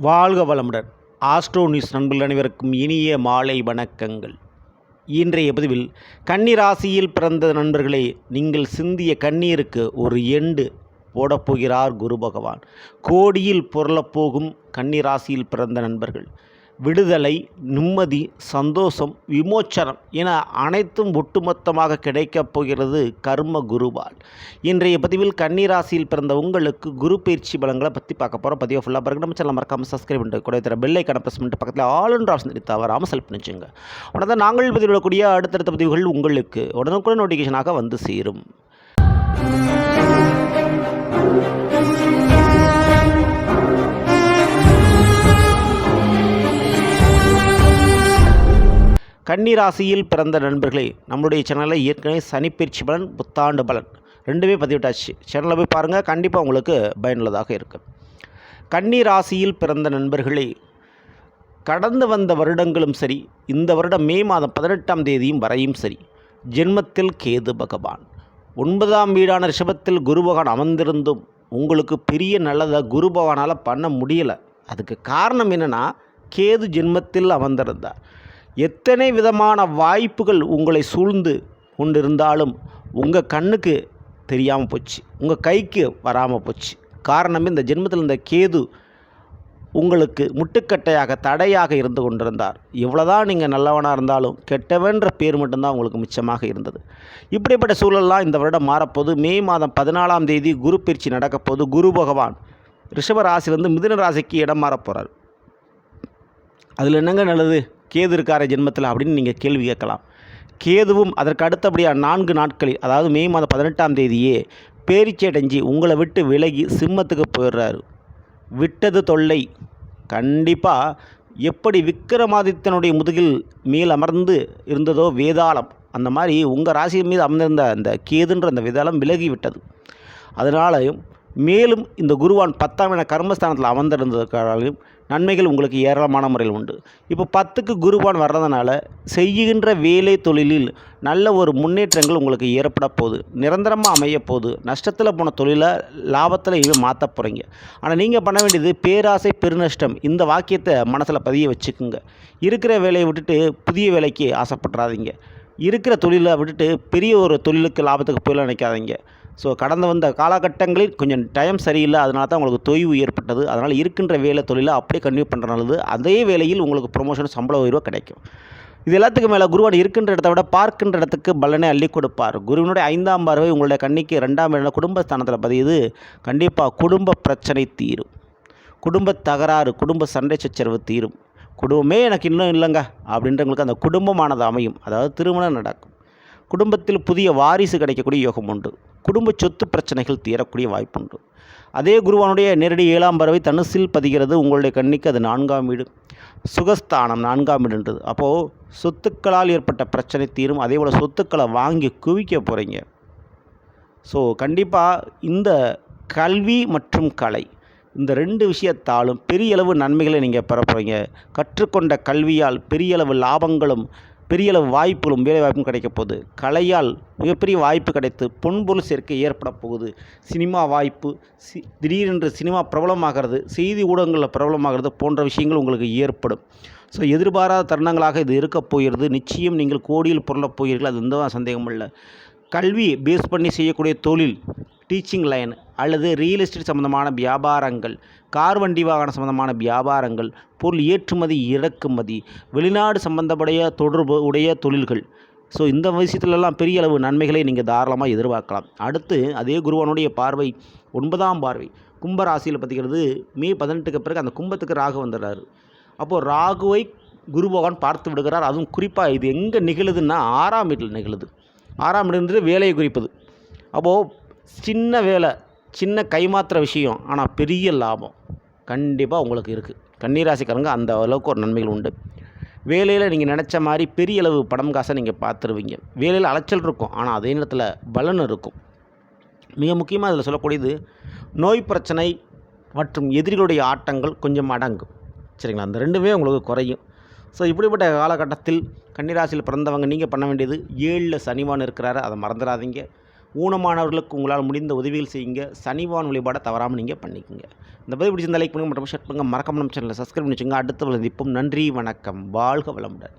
வாழ்க வளமுடன். Astro news நண்பர்கள் அனைவருக்கும் இனிய மாலை வணக்கங்கள். இன்றைய பதிவில் கன்னி ராசியில் பிறந்த நண்பர்களே, நீங்கள் சிந்திய கண்ணீருக்கு ஒரு எண்டு போடப்போகிறார் குரு பகவான். கோடியில் புரளப்போகும் கன்னி ராசியில் பிறந்த நண்பர்கள், விடுதலை, நிம்மதி, சந்தோஷம், விமோச்சனம் என அனைத்தும் ஒட்டுமொத்தமாக கிடைக்கப் போகிறது கர்ம குருவால். இன்றைய பதிவில் கன்னி ராசியில் பிறந்த உங்களுக்கு குரு பயிற்சி பலங்களை பற்றி பார்க்க போகிறோம். பதிவை ஃபுல்லாக பாருங்கள். நம்ம சேனல் மறக்காமல் சப்ஸ்கிரைப் பண்ணிட்டு கூட தர பெல் ஐக்கான ப்ரெஸ் பண்ணிட்டு பக்கத்தில் ஆல் அண்ட் ஆப்ஷன் தவறாமல் செலக்ட் பண்ணி வச்சுங்க. உடனே நாங்கள் பதிவிடக்கூடிய அடுத்தடுத்த பதிவுகள் உங்களுக்கு உடனுக்குடன் நோட்டிஃபிகேஷனாக வந்து சேரும். கன்னி ராசியில் பிறந்த நண்பர்களே, நம்மளுடைய சேனலில் ஏற்கனவே சனிப்பயிற்சி பலன், புத்தாண்டு பலன் ரெண்டுமே பதிவிட்டாச்சு. சேனலில் போய் பாருங்கள், கண்டிப்பாக உங்களுக்கு பயனுள்ளதாக இருக்கும். கன்னி ராசியில் பிறந்த நண்பர்களே, கடந்து வந்த வருடங்களும் சரி, இந்த வருடம் மே மாதம் 18ஆம் தேதியும் வரையும் சரி, ஜென்மத்தில் கேது பகவான், 9ஆம் வீடான ரிஷபத்தில் குரு பகவான் அமர்ந்திருந்தும் உங்களுக்கு பெரிய நல்லதை குரு பகவானால் பண்ண முடியலை. அதுக்கு காரணம் என்னென்னா, கேது ஜென்மத்தில் அமர்ந்திருந்தார். எத்தனை விதமான வாய்ப்புகள் உங்களை சூழ்ந்து கொண்டிருந்தாலும் உங்கள் கண்ணுக்கு தெரியாமல் போச்சு, உங்கள் கைக்கு வராமல் போச்சு. காரணம், இந்த ஜென்மத்தில் இந்த கேது உங்களுக்கு முட்டுக்கட்டையாக, தடையாக இருந்து கொண்டிருந்தார். எவ்வளோதான் நீங்கள் நல்லவனாக இருந்தாலும் கெட்டவன்ற பேர் மட்டும்தான் உங்களுக்கு மிச்சமாக இருந்தது. இப்படிப்பட்ட சூழல்லாம் இந்த வருடம் மாறப்போது. மே மாதம் 14ஆம் தேதி குரு பயிற்சி நடக்கப்போது. குரு பகவான் ரிஷப ராசியிலிருந்து மிதுன ராசிக்கு இடம் மாற போகிறார். அதில் என்னங்க நல்லது, கேது இருக்கார ஜென்மத்தில் அப்படின்னு நீங்கள் கேள்வி கேட்கலாம். கேதுவும் அதற்கு அடுத்தபடியாக 4 நாட்களில், அதாவது மே மாதம் 18ஆம் தேதியே பேரிச்சை அடைஞ்சி உங்களை விட்டு விலகி சிம்மத்துக்கு போயிடுறாரு. விட்டது தொல்லை. கண்டிப்பாக எப்படி விக்கிரமாதித்தனுடைய முதுகில் மேல் அமர்ந்து இருந்ததோ வேதாளம், அந்த மாதிரி உங்கள் ராசி மீது அமர்ந்திருந்த அந்த கேதுன்ற அந்த வேதாளம் விலகி விட்டது. அதனாலையும் மேலும் இந்த குருவான் 10ஆம் என கர்மஸ்தானத்தில் அமர்ந்திருந்ததுக்காலும் நன்மைகள் உங்களுக்கு ஏராளமான முறையில் உண்டு. இப்போ 10க்கு குருவான் வர்றதுனால செய்கின்ற வேலை தொழிலில் நல்ல ஒரு முன்னேற்றங்கள் உங்களுக்கு ஏற்பட போகுது. நிரந்தரமாக அமைய போகுது. நஷ்டத்தில் போன தொழிலை லாபத்தில் இவன் மாற்ற போகிறீங்க. ஆனால் நீங்கள் பண்ண வேண்டியது பேராசை பெருநஷ்டம். இந்த வாக்கியத்தை மனசில் பதிய வச்சுக்குங்க. இருக்கிற வேலையை விட்டுட்டு புதிய வேலைக்கு ஆசைப்பட்றாதீங்க. இருக்கிற தொழிலை விட்டுட்டு பெரிய ஒரு தொழிலுக்கு லாபத்துக்கு போயிடலாம் நினைக்காதீங்க. ஸோ கடந்த வந்த காலகட்டங்களில் கொஞ்சம் டைம் சரியில்லை, அதனால தான் உங்களுக்கு தொய்வு ஏற்பட்டது. அதனால் இருக்கின்ற வேலை தொழிலை அப்படியே கன்டினியூ பண்ணுறனால அதே வேலையில் உங்களுக்கு ப்ரொமோஷன், சம்பள உயர்வு கிடைக்கும். இது எல்லாத்துக்கும் மேலே குருவான் இருக்கின்ற இடத்த விட பார்க்கின்ற இடத்துக்கு பலனை அள்ளி கொடுப்பார். குருவினுடைய 5ஆம் பார்வை உங்களுடைய கன்னிக்கு 2ஆம் இடம் குடும்பஸ்தானத்தில் பதியுது. கண்டிப்பாக குடும்ப பிரச்சனை தீரும். குடும்ப தகராறு, குடும்ப சண்டை சச்சரவு தீரும். குடும்பமே எனக்கு இன்னும் இல்லைங்க அப்படின்றவங்களுக்கு அந்த குடும்பமானது அமையும். அதாவது திருமணம் நடக்கும். குடும்பத்தில் புதிய வாரிசு கிடைக்கக்கூடிய யோகம் உண்டு. குடும்ப சொத்து பிரச்சனைகள் தீரக்கூடிய வாய்ப்புண்டு. அதே குருவானுடைய நேரடி 7ஆம் பார்வை தனுசில் பதிகிறது உங்களுடைய கன்னிக்கு. அது 4ஆம் வீடு, சுகஸ்தானம் 4ஆம் வீடுன்றது. அப்போது சொத்துக்களால் ஏற்பட்ட பிரச்சனை தீரும். அதே போல் சொத்துக்களை வாங்கி குவிக்க போகிறீங்க. ஸோ கண்டிப்பாக இந்த கல்வி மற்றும் கலை, இந்த 2 விஷயத்தாலும் பெரிய அளவு நன்மைகளை நீங்கள் பெற போகிறீங்க. கற்றுக்கொண்ட கல்வியால் பெரிய அளவு லாபங்களும் பெரிய அளவு வாய்ப்புகளும் வேலை வாய்ப்பும் கிடைக்க போகுது. கலையால் மிகப்பெரிய வாய்ப்பு கிடைத்து பொன்பொருள் சேர்க்கை ஏற்பட போகுது. சினிமா வாய்ப்பு, திடீரென்று சினிமா பிரபலமாகிறது, செய்தி ஊடகங்களில் பிரபலமாகிறது போன்ற விஷயங்கள் உங்களுக்கு ஏற்படும். ஸோ எதிர்பாராத தருணங்களாக இது இருக்க போகிறது. நிச்சயம் நீங்கள் கோடியில் புரளப் போகிறீர்கள், அது எந்த சந்தேகமும் இல்லை. கல்வி பேஸ் பண்ணி செய்யக்கூடிய தொழில், டீச்சிங் லைன் அல்லது ரியல் எஸ்டேட் சம்மந்தமான வியாபாரங்கள், கார் வண்டி வாகன சம்மந்தமான வியாபாரங்கள், பொருள் ஏற்றுமதி இறக்குமதி, வெளிநாடு சம்பந்தப்படைய தொடர்பு உடைய தொழில்கள். ஸோ இந்த விஷயத்துலலாம் பெரிய அளவு நன்மைகளை நீங்கள் தாராளமாக எதிர்பார்க்கலாம். அடுத்து அதே குருவானுடைய பார்வை 9ஆம் பார்வை கும்பராசியில் பதிக்கிறது. மே 18க்கு பிறகு அந்த கும்பத்துக்கு ராகு வந்துடுறாரு. அப்போது ராகுவை குரு பகவான் பார்த்து விடுகிறார். அதுவும் குறிப்பாக இது எங்கே நிகழுதுன்னா 6ஆம் வீட்டில் நிகழுது. 6ஆம் இடம்ன்றது வேலையை குறிப்பது. அப்போது சின்ன வேலை, சின்ன கைமாத்திர விஷயம், ஆனால் பெரிய லாபம் கண்டிப்பாக உங்களுக்கு இருக்குது. கன்னிராசிக்காரங்க அந்த அளவுக்கு ஒரு நன்மைகள் உண்டு. வேலையில் நீங்கள் நினச்ச மாதிரி பெரிய அளவு பணம் காசை நீங்கள் பார்த்துருவீங்க. வேலையில் அலைச்சல் இருக்கும், ஆனால் அதே நேரத்தில் பலன் இருக்கும். மிக முக்கியமாக இதில் சொல்லக்கூடியது நோய் பிரச்சனை மற்றும் எதிரிகளுடைய ஆட்டங்கள் கொஞ்சம் அடங்கும். சரிங்களா, அந்த 2மே உங்களுக்கு குறையும். ஸோ இப்படிப்பட்ட காலகட்டத்தில் கன்னிராசியில் பிறந்தவங்க நீங்கள் பண்ண வேண்டியது, 7ல் சனிவான் இருக்கிறாரு, அதை மறந்துடாதீங்க. ஊனமானவர்களுக்கு உங்களால் முடிந்த உதவிகள் செய்யுங்க. சனிவான் வழிபாடை தவறாமல் நீங்கள் பண்ணிக்கோங்க. இந்த பதிவு பிடிச்சிருந்தா லைக் பண்ணுங்கள், மற்றும் ஷேர் பண்ணுங்கள். மறக்காம நம்ம சேனலை சப்ஸ்கிரைப் பண்ணி வச்சுங்க. அடுத்த சந்திப்போம். நன்றி, வணக்கம், வாழ்க வளமுடன்.